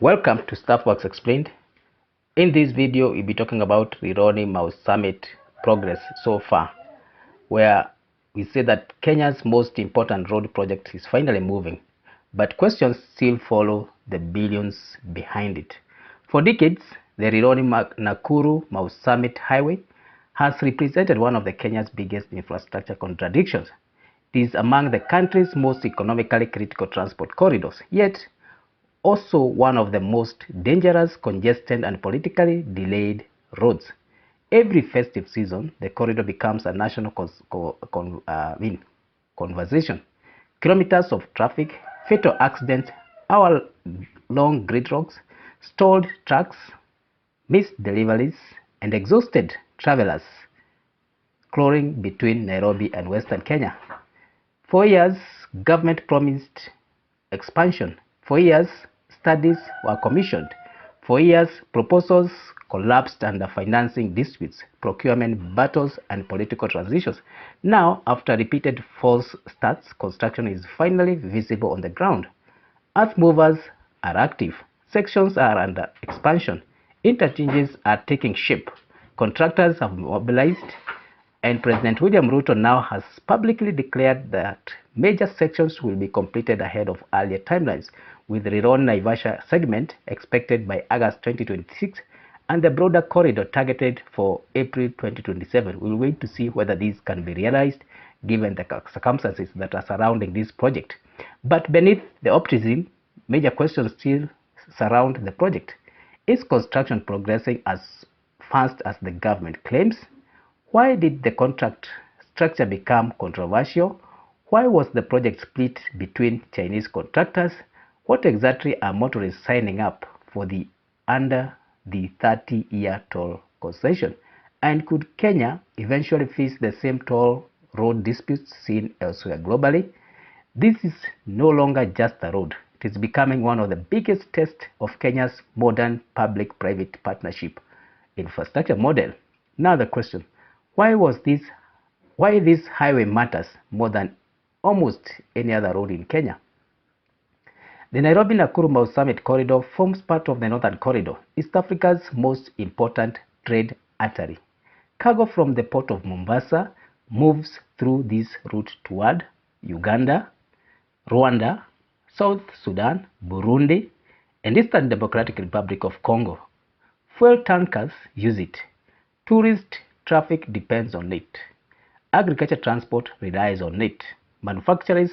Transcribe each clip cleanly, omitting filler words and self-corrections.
Welcome to Staffworks Explained. In this video, we'll be talking about Rironi Mau Summit progress so far, where we say that Kenya's most important road project is finally moving, but questions still follow the billions behind it. For decades, the Rironi Nakuru Mau Summit Highway has represented one of the Kenya's biggest infrastructure contradictions. It is among the country's most economically critical transport corridors, yet also one of the most dangerous, congested, and politically delayed roads. Every festive season, the corridor becomes a national conversation. Kilometers of traffic, fatal accidents, hour-long gridlocks, stalled trucks, missed deliveries, and exhausted travelers crawling between Nairobi and Western Kenya. For years, government promised expansion. For years, studies were commissioned. For years, proposals collapsed under financing disputes, procurement battles, and political transitions. Now, after repeated false starts, construction is finally visible on the ground. Earth movers are active. Sections are under expansion. Interchanges are taking shape. Contractors have mobilized, and President William Ruto now has publicly declared that major sections will be completed ahead of earlier timelines, with the Rironi-Naivasha segment expected by August 2026 and the broader corridor targeted for April 2027. We'll wait to see whether these can be realized given the circumstances that are surrounding this project. But beneath the optimism, major questions still surround the project. Is construction progressing as fast as the government claims? Why did the contract structure become controversial? Why was the project split between Chinese contractors? What exactly are motorists signing up for under the 30-year toll concession? And could Kenya eventually face the same toll road disputes seen elsewhere globally? This is no longer just a road. It is becoming one of the biggest tests of Kenya's modern public-private partnership infrastructure model. Now the question: why this highway matters more than almost any other road in Kenya? The Nairobi-Nakuru Mau Summit corridor forms part of the Northern Corridor, East Africa's most important trade artery. Cargo from the port of Mombasa moves through this route toward Uganda, Rwanda, South Sudan, Burundi, and Eastern Democratic Republic of Congo. Fuel tankers use it. Tourist traffic depends on it. Agriculture transport relies on it. Manufacturers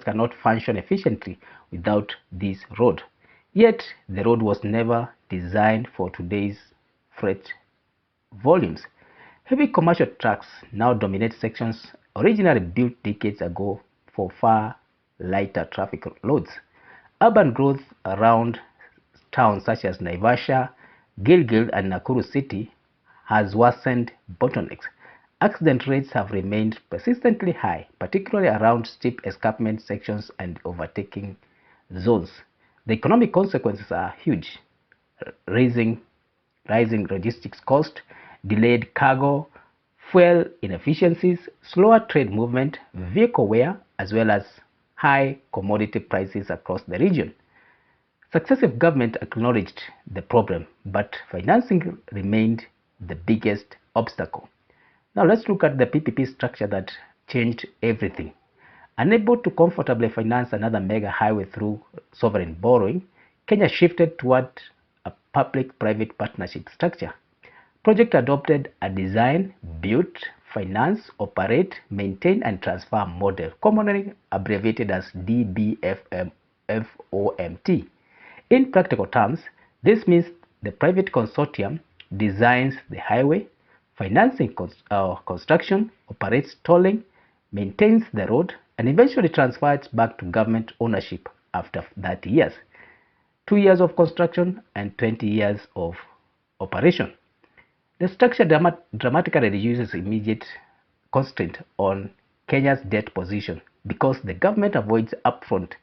cannot function efficiently without this road. Yet, the road was never designed for today's freight volumes. Heavy commercial trucks now dominate sections originally built decades ago for far lighter traffic loads. Urban growth around towns such as Naivasha, Gilgil, and Nakuru City has worsened bottlenecks. Accident rates have remained persistently high, particularly around steep escarpment sections and overtaking zones. The economic consequences are huge: rising logistics cost, delayed cargo, fuel inefficiencies, slower trade movement, vehicle wear, as well as high commodity prices across the region. Successive governments acknowledged the problem, but financing remained the biggest obstacle. Now let's look at the PPP structure that changed everything. Unable to comfortably finance another mega highway through sovereign borrowing, Kenya shifted toward a public-private partnership structure. Project adopted a design, build, finance, operate, maintain, and transfer model, commonly abbreviated as DBFMFOMT. In practical terms, this means the private consortium designs the highway, financing construction, operates tolling, maintains the road, and eventually transfers back to government ownership after 30 years. 2 years of construction and 20 years of operation. The structure dramatically reduces immediate constraint on Kenya's debt position because the government avoids upfront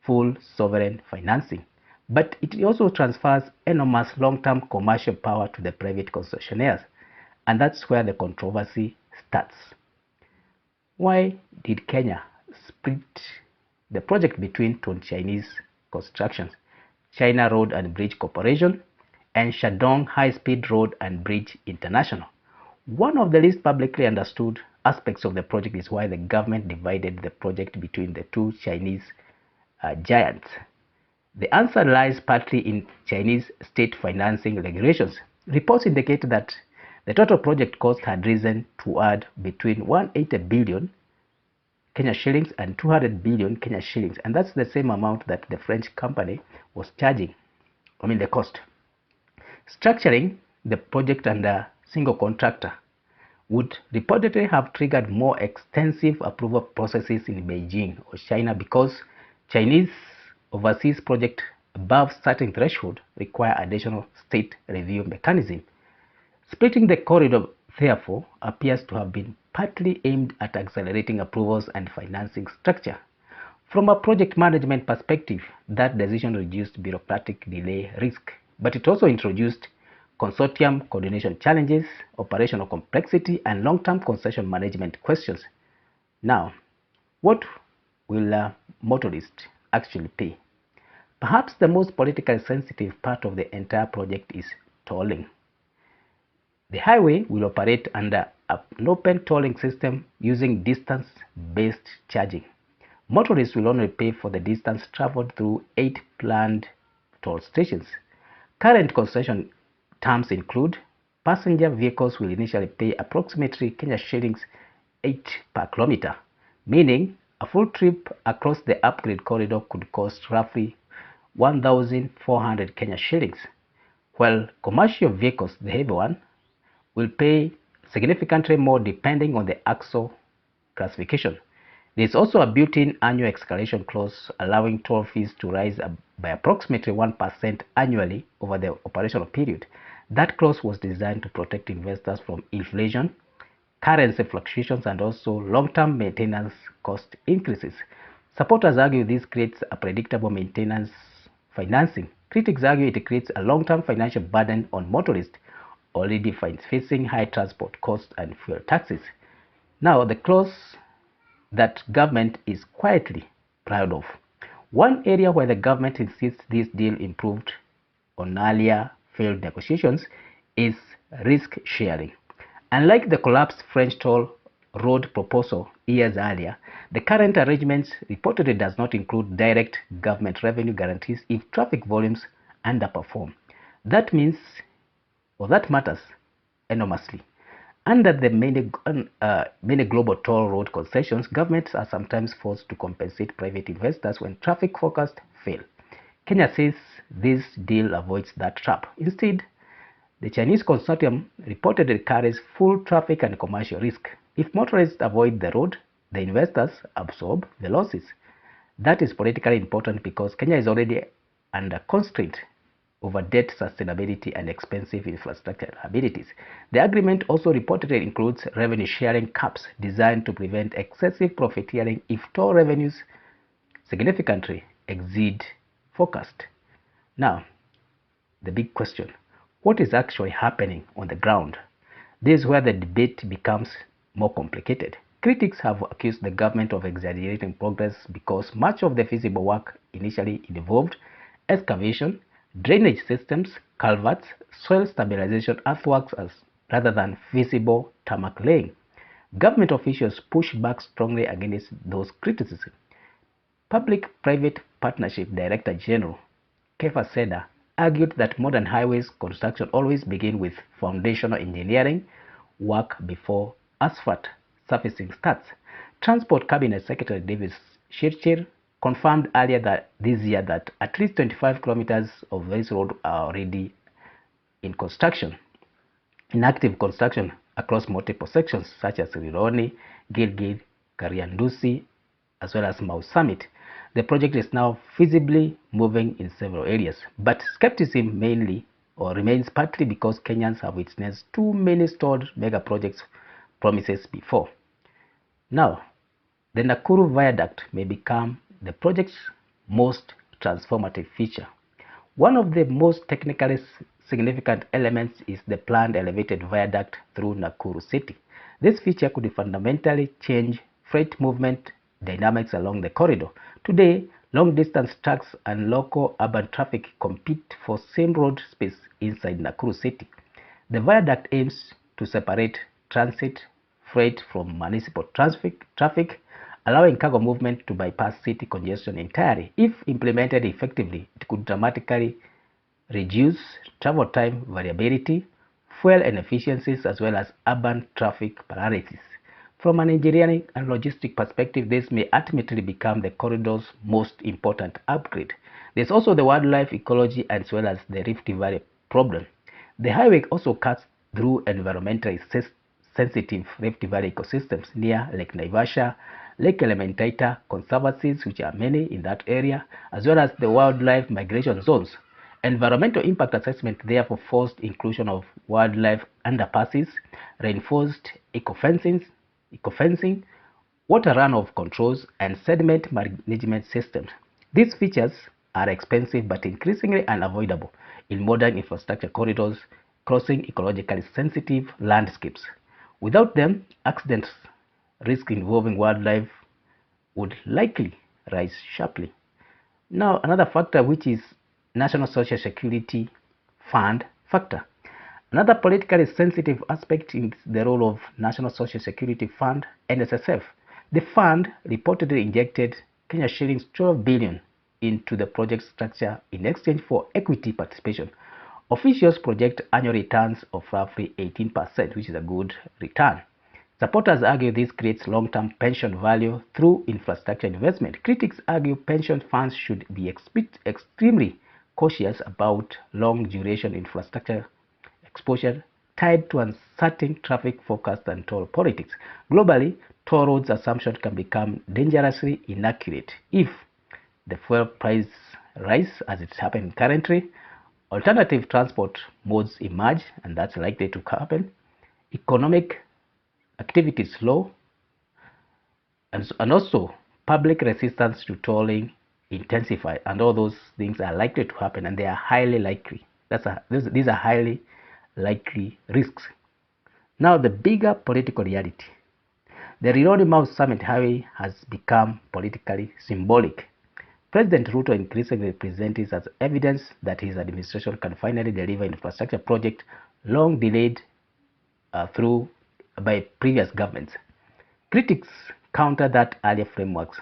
full sovereign financing. But it also transfers enormous long-term commercial power to the private concessionaires. And that's where the controversy starts. Why did Kenya split the project between two Chinese constructions? China Road and Bridge Corporation, and Shandong High-Speed Road and Bridge International. One of the least publicly understood aspects of the project is why the government divided the project between the two Chinese giants. The answer lies partly in Chinese state financing regulations. Reports indicate that the total project cost had risen to add between 180 billion Kenya shillings and 200 billion Kenya shillings, and that's the same amount that the French company was charging. The cost. Structuring the project under single contractor would reportedly have triggered more extensive approval processes in Beijing or China, because Chinese overseas projects above certain threshold require additional state review mechanism. Splitting the corridor, therefore, appears to have been partly aimed at accelerating approvals and financing structure. From a project management perspective, that decision reduced bureaucratic delay risk, but it also introduced consortium coordination challenges, operational complexity, and long-term concession management questions. Now, what will motorists actually pay? Perhaps the most politically sensitive part of the entire project is tolling. The highway will operate under an open tolling system using distance-based charging. Motorists will only pay for the distance traveled through 8 planned toll stations. Current concession terms include passenger vehicles will initially pay approximately Kenya shillings 8 per kilometer, meaning a full trip across the upgrade corridor could cost roughly 1,400 Kenya shillings, while commercial vehicles, the heavy one, will pay significantly more depending on the axle classification. There is also a built-in annual escalation clause allowing toll fees to rise by approximately 1% annually over the operational period. That clause was designed to protect investors from inflation, currency fluctuations, and also long-term maintenance cost increases. Supporters argue this creates a predictable maintenance financing. Critics argue it creates a long-term financial burden on motorists already facing high transport costs and fuel taxes. Now, the clause that government is quietly proud of. One area where the government insists this deal improved on earlier failed negotiations is risk sharing. Unlike the collapsed French toll road proposal years earlier, the current arrangement reportedly does not include direct government revenue guarantees if traffic volumes underperform. That matters enormously. Under the many global toll road concessions, governments are sometimes forced to compensate private investors when traffic forecasts fail. Kenya says this deal avoids that trap. Instead, the Chinese consortium reportedly carries full traffic and commercial risk. If motorists avoid the road, the investors absorb the losses. That is politically important because Kenya is already under constraint over debt sustainability and expensive infrastructure liabilities. The agreement also reportedly includes revenue sharing caps designed to prevent excessive profiteering if toll revenues significantly exceed forecast. Now, the big question: what is actually happening on the ground? This is where the debate becomes more complicated. Critics have accused the government of exaggerating progress because much of the feasible work initially involved excavation, drainage systems, culverts, soil stabilization, earthworks rather than feasible tarmac laying. Government officials push back strongly against those criticisms. Public-Private Partnership Director General Kefa Seda argued that modern highways construction always begins with foundational engineering work before asphalt surfacing starts. Transport Cabinet Secretary David Shirchir confirmed earlier this year that at least 25 kilometers of this road are already in active construction across multiple sections such as Rironi, Gilgil, Kariandusi, as well as Mau Summit. The project is now feasibly moving in several areas, but skepticism remains partly because Kenyans have witnessed too many stalled mega projects promises before. Now, the Nakuru Viaduct may become the project's most transformative feature. One of the most technically significant elements is the planned elevated viaduct through Nakuru city. This feature could fundamentally change freight movement dynamics along the corridor. Today, Long distance trucks and local urban traffic compete for same road space inside Nakuru city. The viaduct aims to separate transit freight from municipal traffic, allowing cargo movement to bypass city congestion entirely. If implemented effectively, it could dramatically reduce travel time variability, fuel inefficiencies, as well as urban traffic paralysis. From an engineering and logistic perspective, this may ultimately become the corridor's most important upgrade. There's also the wildlife ecology as well as the Rift Valley problem. The highway also cuts through environmentally sensitive Rift Valley ecosystems near Lake Naivasha, Lake Elementaita conservancies, which are many in that area, as well as the wildlife migration zones. Environmental impact assessment therefore forced inclusion of wildlife underpasses, reinforced eco-fencing, water runoff controls, and sediment management systems. These features are expensive but increasingly unavoidable in modern infrastructure corridors crossing ecologically sensitive landscapes. Without them, accidents risk involving wildlife would likely rise sharply. Now, another factor, which is National Social Security Fund factor. Another politically sensitive aspect is the role of National Social Security Fund, NSSF. The fund reportedly injected Kenya shillings 12 billion into the project structure in exchange for equity participation. Officials project annual returns of roughly 18%, which is a good return. Supporters argue this creates long-term pension value through infrastructure investment. Critics argue pension funds should be extremely cautious about long-duration infrastructure exposure tied to uncertain traffic forecast and toll politics. Globally, toll roads assumption can become dangerously inaccurate if the fuel price rise as it's happening currently. Alternative transport modes emerge, and that's likely to happen. Economic activity is slow, and also public resistance to tolling intensify, and all those things are likely to happen, and they are highly likely. These are highly likely risks. Now, the bigger political reality. The Rironi Mau Summit Highway has become politically symbolic. President Ruto increasingly presents it as evidence that his administration can finally deliver infrastructure project long delayed by previous governments. Critics counter that earlier frameworks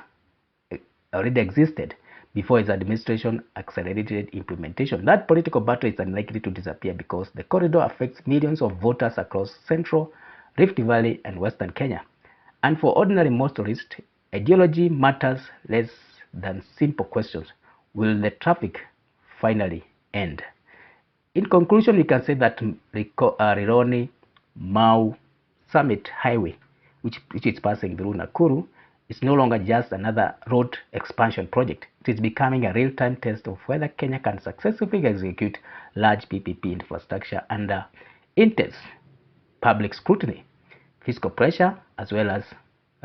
already existed before his administration accelerated implementation. That political battle is unlikely to disappear because the corridor affects millions of voters across central, Rift Valley, and Western Kenya. And for ordinary motorists, ideology matters less than simple questions. Will the traffic finally end? In conclusion, we can say that Rironi Mau Summit Highway, which is passing through Nakuru, is no longer just another road expansion project. It is becoming a real-time test of whether Kenya can successfully execute large PPP infrastructure under intense public scrutiny, fiscal pressure, as well as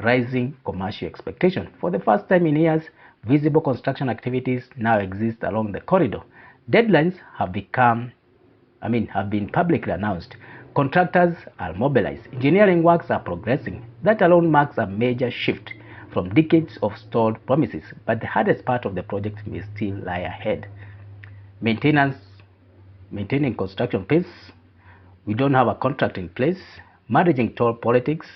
rising commercial expectation. For the first time in years, visible construction activities now exist along the corridor. Deadlines have been publicly announced. Contractors are mobilized. Engineering works are progressing. That alone marks a major shift from decades of stalled promises, but the hardest part of the project may still lie ahead. Maintaining construction pace. We don't have a contract in place. Managing toll politics.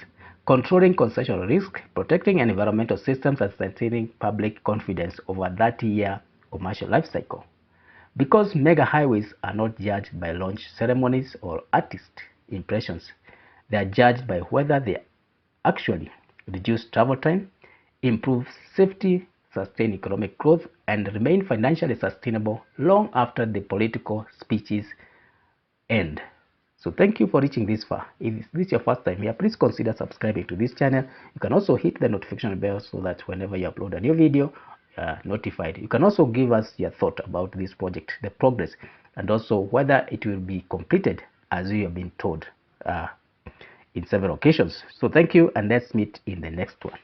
Controlling concession risk. Protecting environmental systems, and sustaining public confidence over 30-year commercial life cycle. Because mega highways are not judged by launch ceremonies or artist impressions, they are judged by whether they actually reduce travel time, improve safety, sustain economic growth, and remain financially sustainable long after the political speeches end. So thank you for reaching this far. If this is your first time here, please consider subscribing to this channel. You can also hit the notification bell so that whenever you upload a new video, notified. You can also give us your thought about this project, the progress, and also whether it will be completed as you have been told in several occasions. So thank you, and let's meet in the next one.